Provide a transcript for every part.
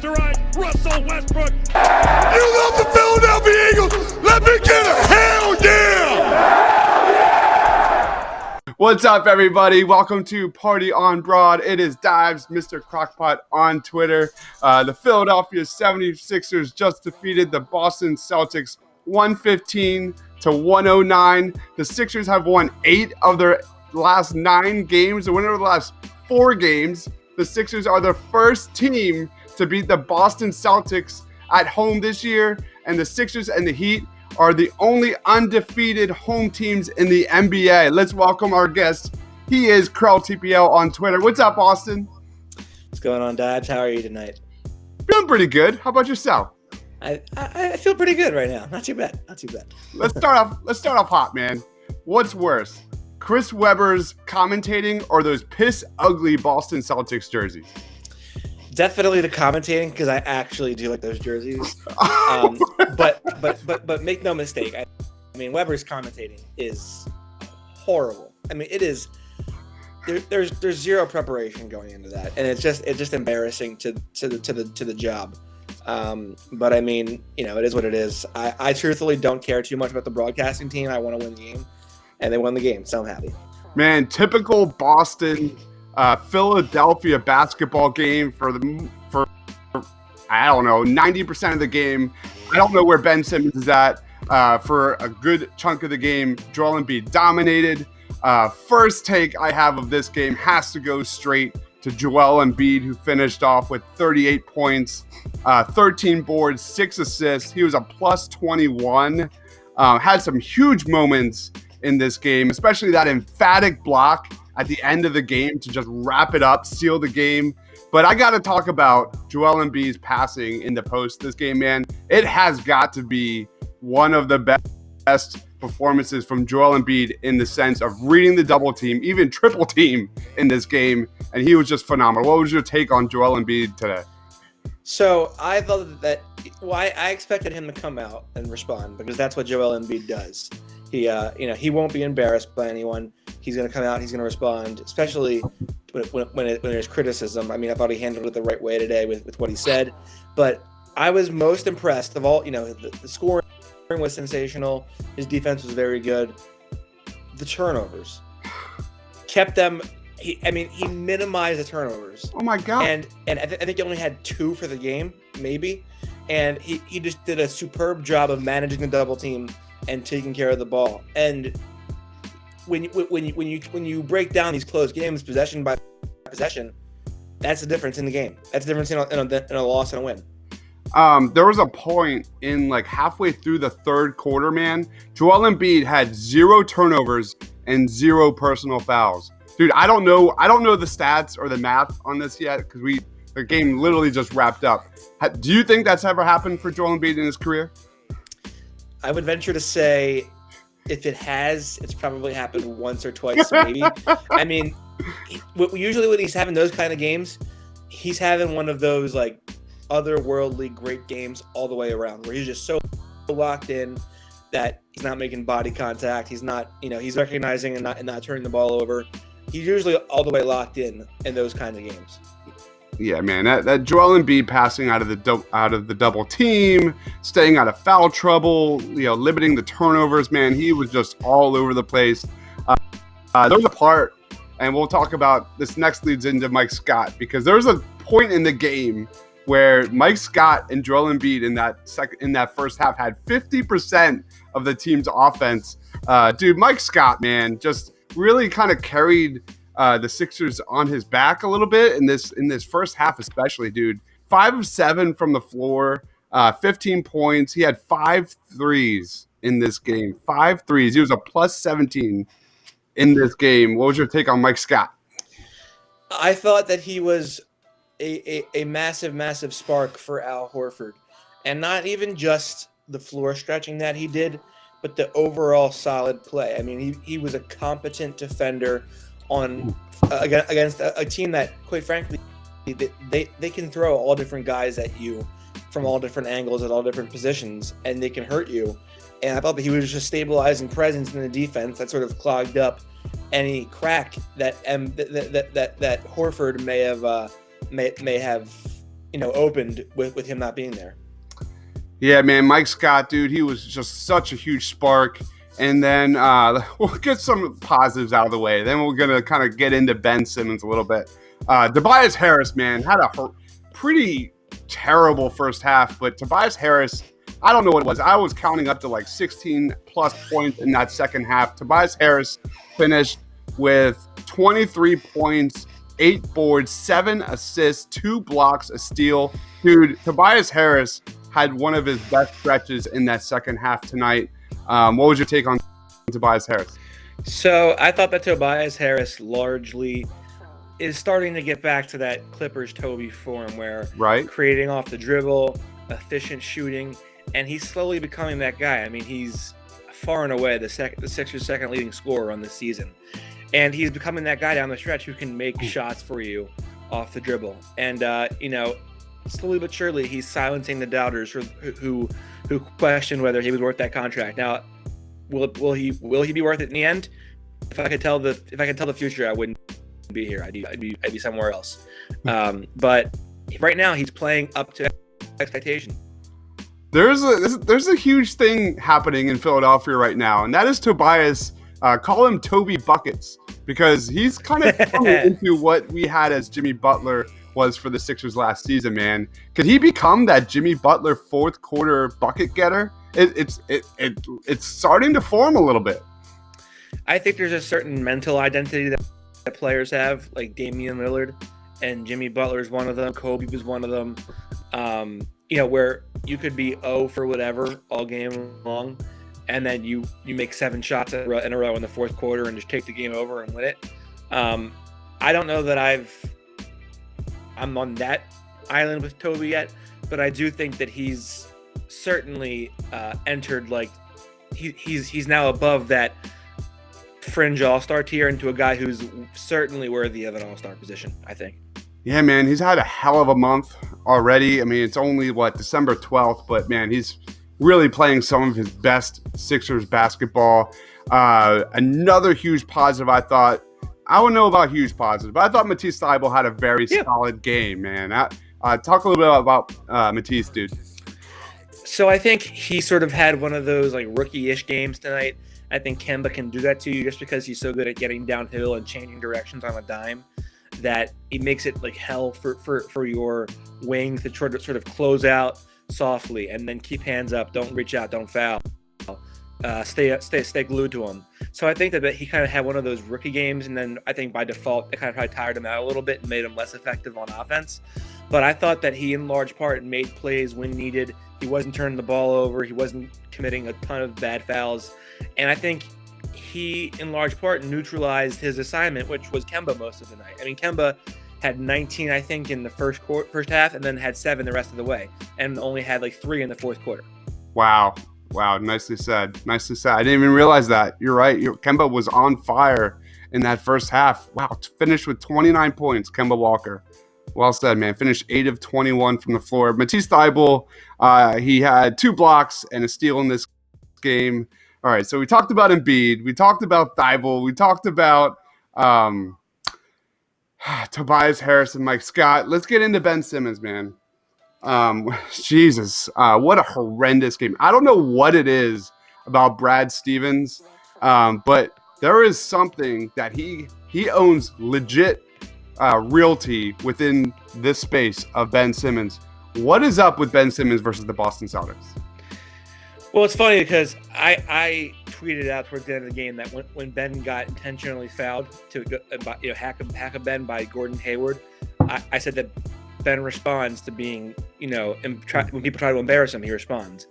left to right. Russell Westbrook. You love the Philadelphia Eagles. Let me get a hell yeah! What's up, everybody? Welcome to Party on Broad. It is Deibs, Mr. Crockpot on Twitter. The Philadelphia 76ers just defeated the Boston Celtics 115-109. The Sixers have won 8 of their last 9 games. The winner of the last 4 games. The Sixers are the first team to beat the Boston Celtics at home this year, and the Sixers and the Heat are the only undefeated home teams in the NBA. Let's welcome our guest. He is Krell TPL on Twitter. What's up, Austin? What's going on, Deibs? How are you tonight? Feeling pretty good. How about yourself? I feel pretty good right now. Not too bad. Let's start off hot, man. What's worse, Chris Webber's commentating or those piss ugly Boston Celtics jerseys? Definitely the commentating, because I actually do like those jerseys. But make no mistake. I mean, Webber's commentating is horrible. I mean, it is. There's zero preparation going into that, and it's just embarrassing to the job. But I mean, you know, it is what it is. I truthfully don't care too much about the broadcasting team. I want to win the game, and they won the game, so I'm happy. Man, typical Boston. Philadelphia basketball game for I don't know, 90% of the game. I don't know where Ben Simmons is at. For a good chunk of the game, Joel Embiid dominated. First take I have of this game has to go straight to Joel Embiid, who finished off with 38 points, 13 boards, 6 assists. He was a plus 21. Had some huge moments in this game, especially that emphatic block at the end of the game to just wrap it up, seal the game. But I got to talk about Joel Embiid's passing in the post this game, man. It has got to be one of the best performances from Joel Embiid in the sense of reading the double team, even triple team in this game. And he was just phenomenal. What was your take on Joel Embiid today? So I thought that I expected him to come out and respond, because that's what Joel Embiid does. He won't be embarrassed by anyone. He's going to come out. He's going to respond, especially when there's criticism. I mean, I thought he handled it the right way today with what he said. But I was most impressed of all. You know, the scoring was sensational. His defense was very good. The turnovers kept them. He minimized the turnovers. Oh my God! And I think he only had 2 for the game, maybe. And he just did a superb job of managing the double team and taking care of the ball. And when you break down these close games, possession by possession, that's the difference in the game. That's the difference in a loss and a win. There was a point in like halfway through the third quarter, man. Joel Embiid had 0 turnovers and 0 personal fouls. Dude, I don't know the stats or the math on this yet, because the game literally just wrapped up. Do you think that's ever happened for Joel Embiid in his career? I would venture to say, if it has, it's probably happened once or twice, maybe. I mean, usually when he's having those kind of games, he's having one of those like otherworldly great games all the way around, where he's just so locked in that he's not making body contact. He's not, he's recognizing and not turning the ball over. He's usually all the way locked in those kinds of games. Yeah, man, that Joel Embiid passing out of the double team, staying out of foul trouble, limiting the turnovers, man, he was just all over the place. There was a part, and we'll talk about this next leads into Mike Scott, because there was a point in the game where Mike Scott and Joel Embiid in that first half had 50% of the team's offense. Dude, Mike Scott, man, just really kind of carried the Sixers on his back a little bit in this first half, especially, dude. 5 of 7 from the floor, 15 points. He had 5 threes in this game. 5 threes. He was a plus 17 in this game. What was your take on Mike Scott? I thought that he was a massive, massive spark for Al Horford, and not even just the floor stretching that he did, but the overall solid play. I mean, he was a competent defender against a team that, quite frankly, they can throw all different guys at you from all different angles at all different positions, and they can hurt you. And I thought that he was just stabilizing presence in the defense that sort of clogged up any crack that Horford may have opened with him not being there. Yeah, man, Mike Scott, dude, he was just such a huge spark. And then we'll get some positives out of the way. Then we're going to kind of get into Ben Simmons a little bit. Tobias Harris, man, had a pretty terrible first half. But Tobias Harris, I don't know what it was. I was counting up to like 16-plus points in that second half. Tobias Harris finished with 23 points, 8 boards, 7 assists, 2 blocks, a steal. Dude, Tobias Harris had one of his best stretches in that second half tonight. What was your take on Tobias Harris? So I thought that Tobias Harris largely is starting to get back to that Clippers Toby form where creating off the dribble, efficient shooting, and he's slowly becoming that guy. I mean, he's far and away the Sixers' second leading scorer on this season. And he's becoming that guy down the stretch who can make shots for you off the dribble. And, slowly but surely, he's silencing the doubters who question whether he was worth that contract. Now, will he be worth it in the end? If I could tell the future, I wouldn't be here. I'd be somewhere else. But right now, he's playing up to expectation. There's a huge thing happening in Philadelphia right now, and that is Tobias. Call him Toby Buckets, because he's kind of coming into what we had as Jimmy Butler was for the Sixers last season, man. Could he become that Jimmy Butler fourth quarter bucket getter? It's starting to form a little bit. I think there's a certain mental identity that players have, like Damian Lillard, and Jimmy Butler is one of them. Kobe was one of them. Where you could be 0 for whatever all game long, and then you make 7 shots in a row in the fourth quarter and just take the game over and win it. I don't know that I'm on that island with Toby yet, but I do think that he's certainly entered, like he's now above that fringe all-star tier into a guy who's certainly worthy of an all-star position, I think. Yeah, man, he's had a hell of a month already. I mean, it's only December 12th, but man, he's really playing some of his best Sixers basketball. Another huge positive, I thought. I don't know about huge positive, but I thought Matisse Thybulle had a very solid game, man. Talk a little bit about Matisse, dude. So I think he sort of had one of those like rookie-ish games tonight. I think Kemba can do that to you just because he's so good at getting downhill and changing directions on a dime that it makes it like hell for your wing to sort of close out softly and then keep hands up, don't reach out, don't foul. Stay glued to him. So I think that he kind of had one of those rookie games, and then I think by default it kind of probably tired him out a little bit and made him less effective on offense. But I thought that he in large part made plays when needed. He wasn't turning the ball over. He wasn't committing a ton of bad fouls. And I think he in large part neutralized his assignment, which was Kemba most of the night. I mean, Kemba had 19, I think, in the first half, and then had 7 the rest of the way, and only had like 3 in the fourth quarter. Wow, nicely said. I didn't even realize that. You're right. Kemba was on fire in that first half. Wow, finished with 29 points, Kemba Walker. Well said, man. Finished 8 of 21 from the floor. Matisse Thybulle, he had 2 blocks and a steal in this game. All right, so we talked about Embiid. We talked about Thybulle. We talked about Tobias Harris and Mike Scott. Let's get into Ben Simmons, man. Jesus, what a horrendous game. I don't know what it is about Brad Stevens, but there is something that he owns legit realty within this space of Ben Simmons. What is up with Ben Simmons versus the Boston Celtics? Well, it's funny because I tweeted out towards the end of the game that when Ben got intentionally fouled to hack a Ben by Gordon Hayward, I said that Ben responds to being, when people try to embarrass him, he responds,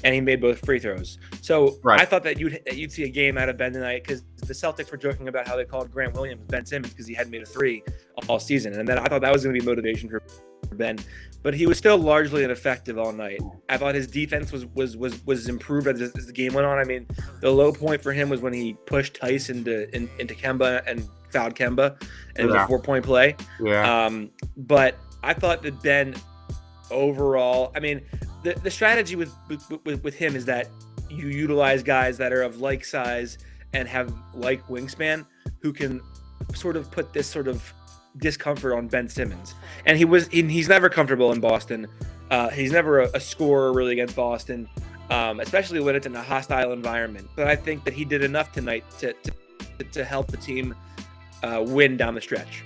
and he made both free throws. So I thought that you'd see a game out of Ben tonight because the Celtics were joking about how they called Grant Williams Ben Simmons because he hadn't made a 3 all season, and then I thought that was going to be motivation for Ben, but he was still largely ineffective all night. I thought his defense was improved as the game went on. I mean, the low point for him was when he pushed Tice into Kemba and fouled Kemba, and it was a 4-point play. Yeah. But I thought that Ben overall, I mean, the strategy with him is that you utilize guys that are of like size and have like wingspan who can sort of put this sort of discomfort on Ben Simmons, and he's never comfortable in Boston. He's never a scorer really against Boston, especially when it's in a hostile environment. But I think that he did enough tonight to help the team win down the stretch.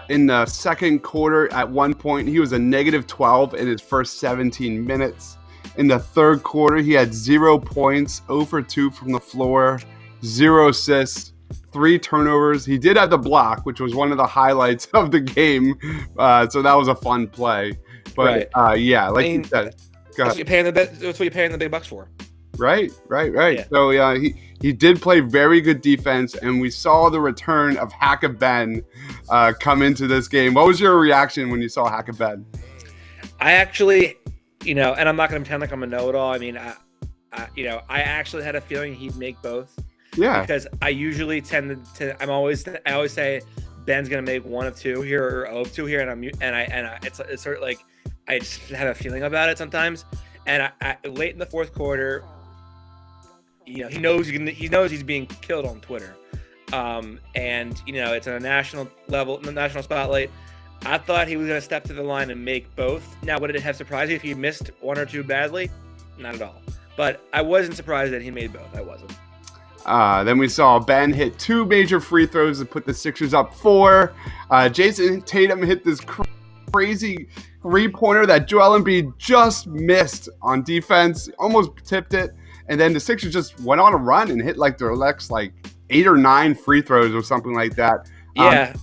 In the second quarter, at one point, he was a negative 12 in his first 17 minutes. In the third quarter, he had 0 points, 0 for 2 from the floor, 0 assists, 3 turnovers. He did have the block, which was one of the highlights of the game. So that was a fun play. But yeah, like you said, that's what you're paying the big bucks for. Right. Yeah. So he did play very good defense, and we saw the return of Ben come into this game. What was your reaction when you saw Ben? I actually, and I'm not going to pretend like I'm a know-it-all. I mean, I actually had a feeling he'd make both. Yeah. Because I usually tend to, I always say Ben's going to make one of two here or of two here, and it's sort of like I just have a feeling about it sometimes. And I late in the fourth quarter, he knows he's being killed on Twitter, and it's on a national level, in the national spotlight. I thought he was going to step to the line and make both. Now, would it have surprised you if he missed one or two badly? Not at all. But I wasn't surprised that he made both. I wasn't. Then we saw Ben hit 2 major free throws to put the Sixers up 4. Jason Tatum hit this crazy 3-pointer that Joel Embiid just missed on defense, almost tipped it. And then the Sixers just went on a run and hit like their next 8 or 9 free throws or something like that. Yeah.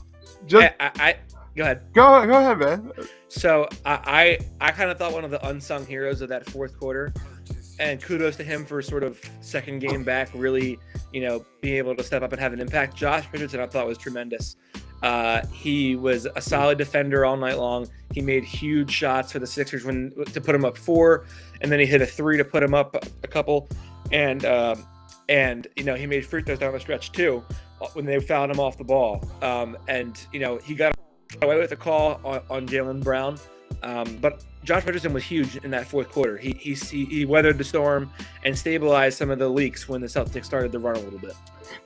Go ahead. Go ahead, man. So I kind of thought one of the unsung heroes of that fourth quarter, and kudos to him for sort of second game back, really, being able to step up and have an impact. Josh Richardson, I thought, was tremendous. He was a solid defender all night long. He made huge shots for the Sixers to put him up 4, and then he hit a 3 to put him up a couple. And he made free throws down the stretch too when they fouled him off the ball. He got away with a call on Jaylen Brown. But Josh Richardson was huge in that fourth quarter. He weathered the storm and stabilized some of the leaks when the Celtics started to run a little bit.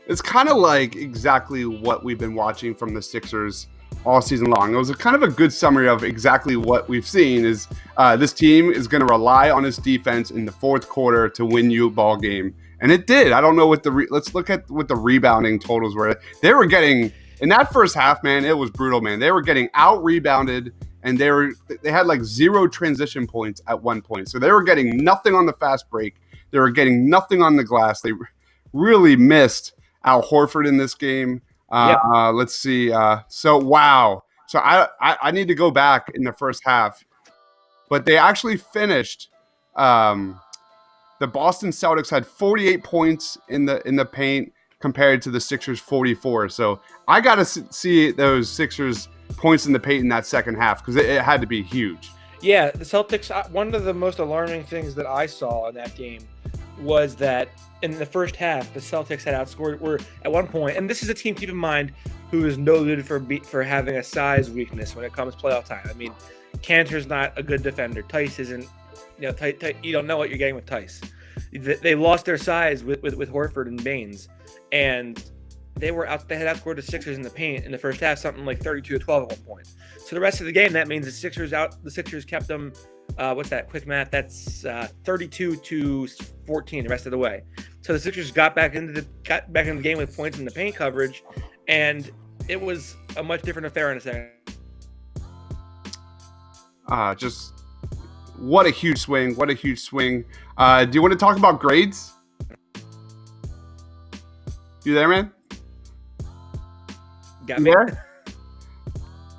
It's kind of like exactly what we've been watching from the Sixers all season long. It was kind of a good summary of exactly what we've seen is this team is going to rely on its defense in the fourth quarter to win you a ball game. And it did. I don't know what let's look at what the rebounding totals were. They were getting, in that first half, man, it was brutal, man. They were getting out-rebounded, and they had 0 transition points at one point. So they were getting nothing on the fast break. They were getting nothing on the glass. They really missed Al Horford in this game. Let's see. So I need to go back in the first half, but they actually finished. The Boston Celtics had 48 points in the paint compared to the Sixers 44. So I got to see those Sixers points in the paint in that second half because it had to be huge. Yeah, the Celtics, one of the most alarming things that I saw in that game was that in the first half, the Celtics had outscored, at one point, and this is a team, keep in mind, who is noted for having a size weakness when it comes to playoff time. I mean, Cantor's not a good defender. Tice isn't, you don't know what you're getting with Tice. They lost their size with Horford and Baines, and they had outscored the Sixers in the paint in the first half, something like 32-12 at one point. So the rest of the game, that means the Sixers kept them. What's that? Quick math. That's 32-14 the rest of the way. So the Sixers got back in the game with points in the paint coverage, and it was a much different affair in a second. Just what a huge swing! What a huge swing! Do you want to talk about grades? You there, man? Got me. There?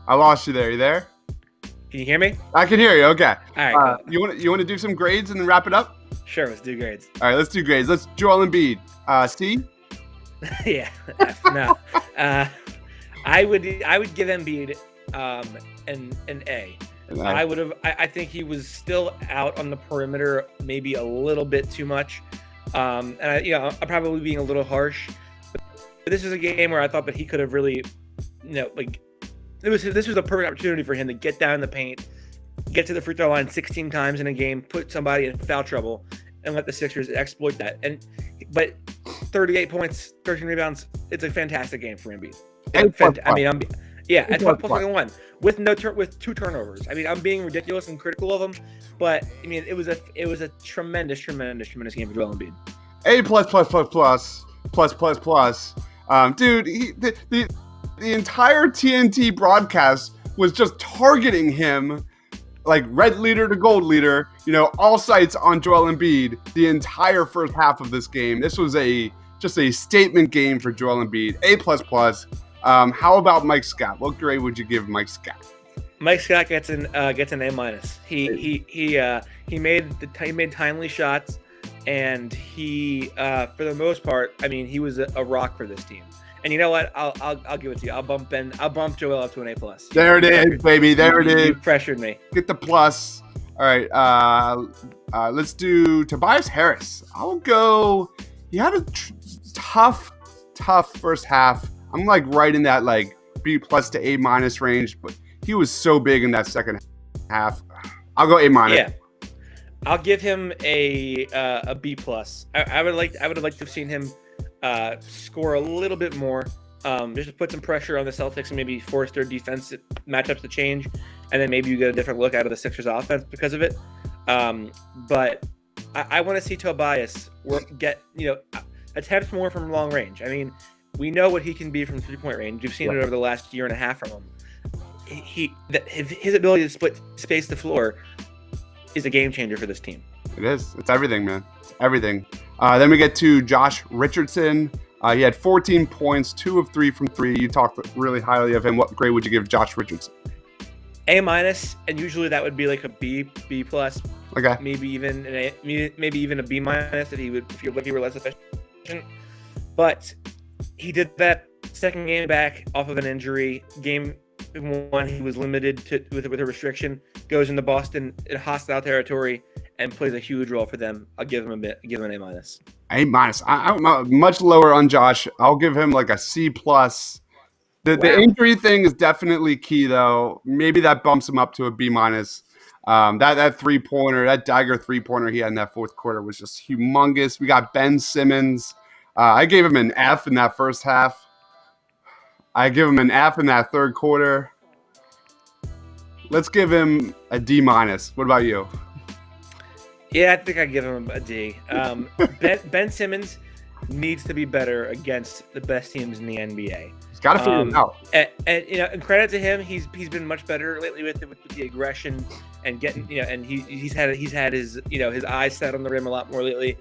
I lost you there. You there? Can you hear me? I can hear you. Okay. All right. You want to do some grades and then wrap it up? Sure. Let's do grades. All right. Let's do grades. Let's Joel Embiid. C. Yeah. No. I would give Embiid an A. I think he was still out on the perimeter, maybe a little bit too much. I'm probably being a little harsh. But this is a game where I thought that he could have really, this was a perfect opportunity for him to get down in the paint, get to the free throw line 16 times in a game, put somebody in foul trouble, and let the Sixers exploit that. But 38 points, 13 rebounds, it's a fantastic game for Embiid. Yeah, at plus 1 with with 2 turnovers. I mean, I'm being ridiculous and critical of him, but I mean, it was a tremendous game for Joel Embiid. A plus. Dude, the entire TNT broadcast was just targeting him, like red leader to gold leader. All sights on Joel Embiid the entire first half of this game. This was just a statement game for Joel Embiid. A plus. How about Mike Scott? What grade would you give Mike Scott? Mike Scott gets an A minus. He made timely shots, and he for the most part, I mean, he was a rock for this team. And you know what? I'll give it to you. I'll bump Joel up to an A plus. There it is, baby. There it is. You pressured me. Get the plus. All right. Let's do Tobias Harris. I'll go. He had a tough first half. I'm like right in that like B plus to A minus range, but he was so big in that second half. I'll go A minus. Yeah, I'll give him a B plus. I would have liked to have seen him score a little bit more, just to put some pressure on the Celtics and maybe force their defense matchups to change, and then maybe you get a different look out of the Sixers offense because of it. But I want to see Tobias attempt more from long range. I mean, we know what he can be from 3-point range. We've seen it over the last year and a half from him. His ability to split space the floor is a game changer for this team. It is. It's everything, man. It's everything. Then we get to Josh Richardson. He had 14 points, 2 of 3 from 3. You talked really highly of him. What grade would you give Josh Richardson? A minus, and usually that would be like a B plus. Okay. Maybe even a B minus if he were less efficient. But he did that second game back off of an injury. Game 1, he was limited with a restriction. Goes into Boston in hostile territory and plays a huge role for them. I'll give him an A minus. A minus. I'm much lower on Josh. I'll give him like a C plus. The injury thing is definitely key though. Maybe that bumps him up to a B minus. That 3-pointer, that dagger 3-pointer he had in that fourth quarter was just humongous. We got Ben Simmons. I gave him an F in that first half. I give him an F in that third quarter. Let's give him a D minus. What about you? Yeah, I think I'd give him a D. Ben Simmons needs to be better against the best teams in the NBA. He's got to figure it out. And credit to him, he's been much better lately with the aggression and getting, and he's had his his eyes set on the rim a lot more lately.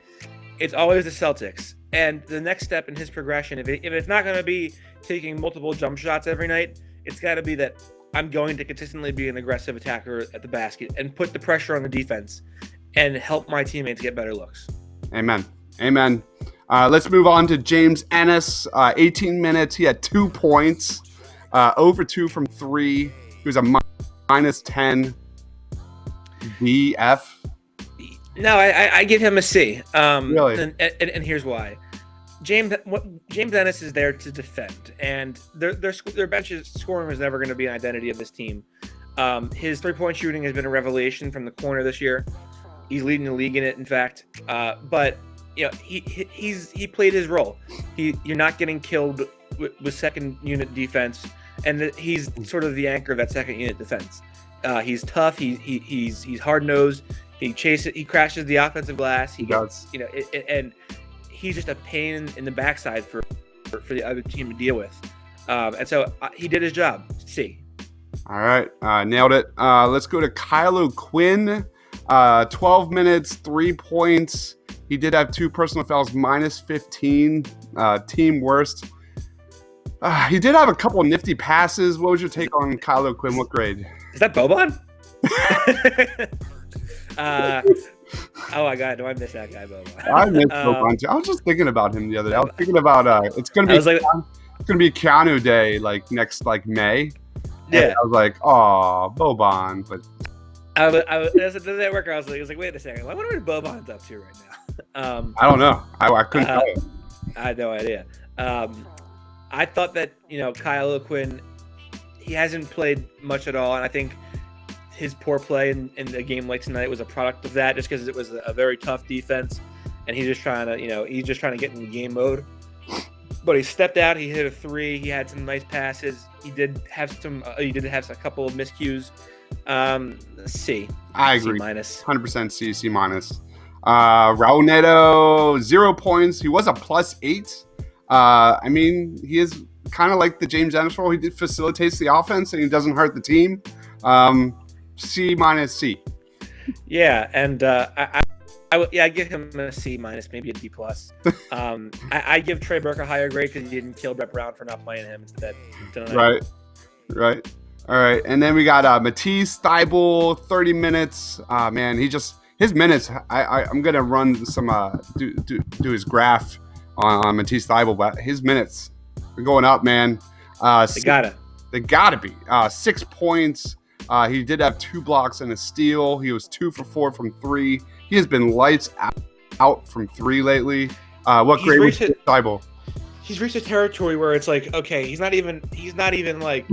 It's always the Celtics. And the next step in his progression, if it's not going to be taking multiple jump shots every night, it's got to be that I'm going to consistently be an aggressive attacker at the basket and put the pressure on the defense and help my teammates get better looks. Amen. Let's move on to James Ennis. 18 minutes. He had 2 points. Over 2 from 3. He was a minus 10. BF. No, I give him a C. Really? And here's why. James Ennis is there to defend, and their bench's scoring was never going to be an identity of this team. His 3-point shooting has been a revelation from the corner this year. He's leading the league in it, in fact. But he played his role. You're not getting killed with second unit defense, and he's sort of the anchor of that second unit defense. He's tough. He's hard nosed. He crashes the offensive glass. He gets, and he's just a pain in the backside for the other team to deal with. And so he did his job. C. All right, nailed it. Let's go to Kylo Quinn. 12 minutes, 3 points. He did have 2 personal fouls, minus 15, team worst. He did have a couple of nifty passes. What was your take on Kylo Quinn? What grade? Is that Boban? Oh my God, do I miss that guy, Boban? I miss Boban too. I was just thinking about him the other day. I was thinking about it's gonna be Keanu Day next May. Yeah. And I was like, oh, Boban, but I was at that worker. I was like, wait a second. I wonder what Boban's up to right now. I don't know. I couldn't tell you. I had no idea. I thought that Kylo Quinn, he hasn't played much at all, and I think his poor play in a game like tonight was a product of that, just because it was a very tough defense, and he's just trying to get in game mode. but he stepped out. He hit a three. He had some nice passes. He did have a couple of miscues. C. I agree. C minus. 100% C minus. Raul Neto, 0 points. He was a +8. I mean, he is kind of like the James Ennis role. He facilitates the offense and he doesn't hurt the team. C minus C. Yeah, and I give him a C minus, maybe a D plus. I give Trey Burke a higher grade because he didn't kill Brett Brown for not playing him instead tonight. Right. All right, and then we got Matisse Thybulle, 30 minutes. Man, his minutes. I'm gonna run some do his graph on Matisse Thybulle, but his minutes are going up, man. They gotta be 6 points. He did have 2 blocks and a steal. He was 2 for 4 from 3. He has been lights out from 3 lately. What grade was Thybulle? He's reached a territory where it's like, okay, he's not even like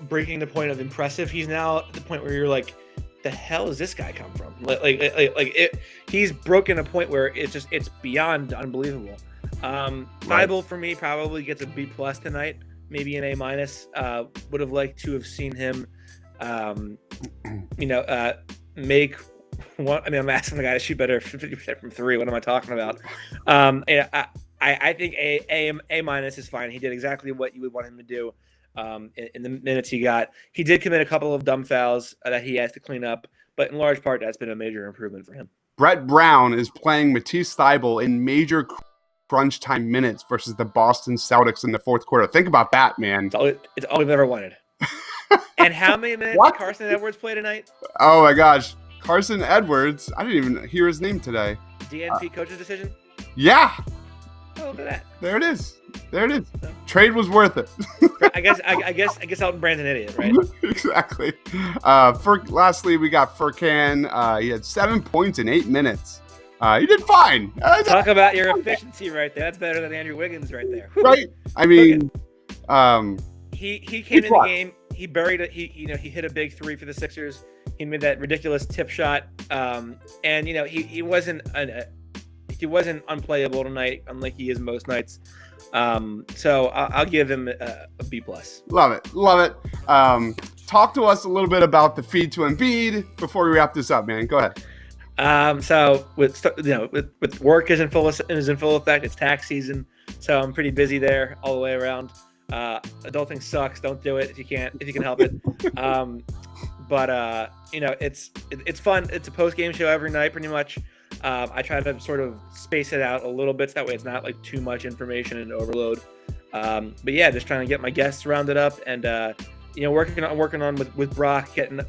breaking the point of impressive. He's now at the point where you're like, the hell does this guy come from? He's broken a point where it's beyond unbelievable. Thybulle for me probably gets a B plus tonight, maybe an A minus. Would have liked to have seen him, make one. I mean, I'm asking the guy to shoot better 50% from 3. What am I talking about? I think A minus is fine. He did exactly what you would want him to do. In the minutes he got, he did commit a couple of dumb fouls that he has to clean up, but in large part, that's been a major improvement for him. Brett Brown is playing Matisse Thybulle in major crunch time minutes versus the Boston Celtics in the fourth quarter. Think about that, man. It's all we've ever wanted. And how many minutes did Carson Edwards play tonight? Oh my gosh, Carson Edwards! I didn't even hear his name today. DNP coach's decision? Yeah. Oh, look at that. There it is. Trade was worth it. I guess Elton Brand's an idiot, right? Exactly. Lastly, we got Furkan. He had 7 points in 8 minutes. He did fine. Talk about your efficiency right there. That's better than Andrew Wiggins right there. Right. I mean, he came in the game. He buried it. He hit a big 3 for the Sixers. He made that ridiculous tip shot. And he wasn't unplayable tonight, unlike he is most nights. So I'll give him a B plus. Love it. Talk to us a little bit about the feed to Embiid before we wrap this up, man. Go ahead. So with work is in full effect. It's tax season, so I'm pretty busy there all the way around. Adulting sucks. Don't do it if you can help it. But it's fun. It's a post game show every night, pretty much. I try to sort of space it out a little bit so that way it's not like too much information and overload. But yeah, just trying to get my guests rounded up and working on with Brock getting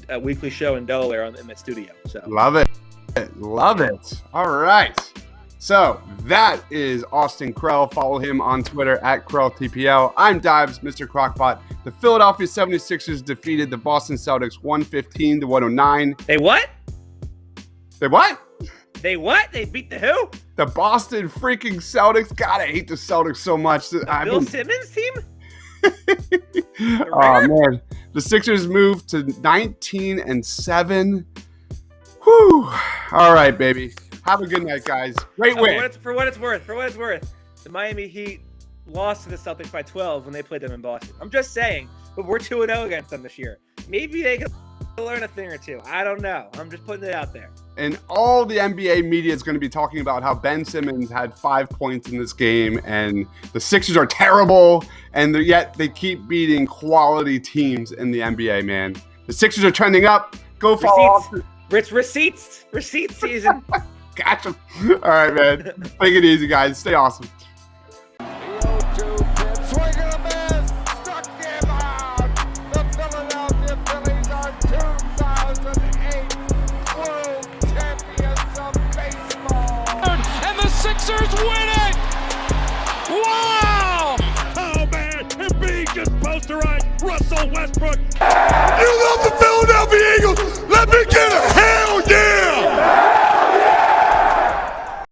a weekly show in Delaware in the studio. So love it. All right. So that is Austin Krell. Follow him on Twitter at KrellTPL. I'm Deibs, Mr. Crockpot. The Philadelphia 76ers defeated the Boston Celtics 115-109. They what? They what? They what? They beat the who? The Boston freaking Celtics. God, I hate the Celtics so much. Bill Simmons team? Oh, man. The Sixers moved to 19-7. Whew. All right, baby. Have a good night, guys. Great win. For what it's worth, the Miami Heat lost to the Celtics by 12 when they played them in Boston. I'm just saying, but we're 2-0 against them this year. Maybe they can learn a thing or two. I don't know. I'm just putting it out there. And all the NBA media is going to be talking about how Ben Simmons had 5 points in this game, and the Sixers are terrible, and yet they keep beating quality teams in the NBA, man. The Sixers are trending up. Go follow. It's receipts season. Gotcha. All right, man. Take it easy, guys. Stay awesome. Sixers win it! Wow! Oh, man. Embiid just posterized Russell Westbrook. You love the Philadelphia Eagles. Let me get it.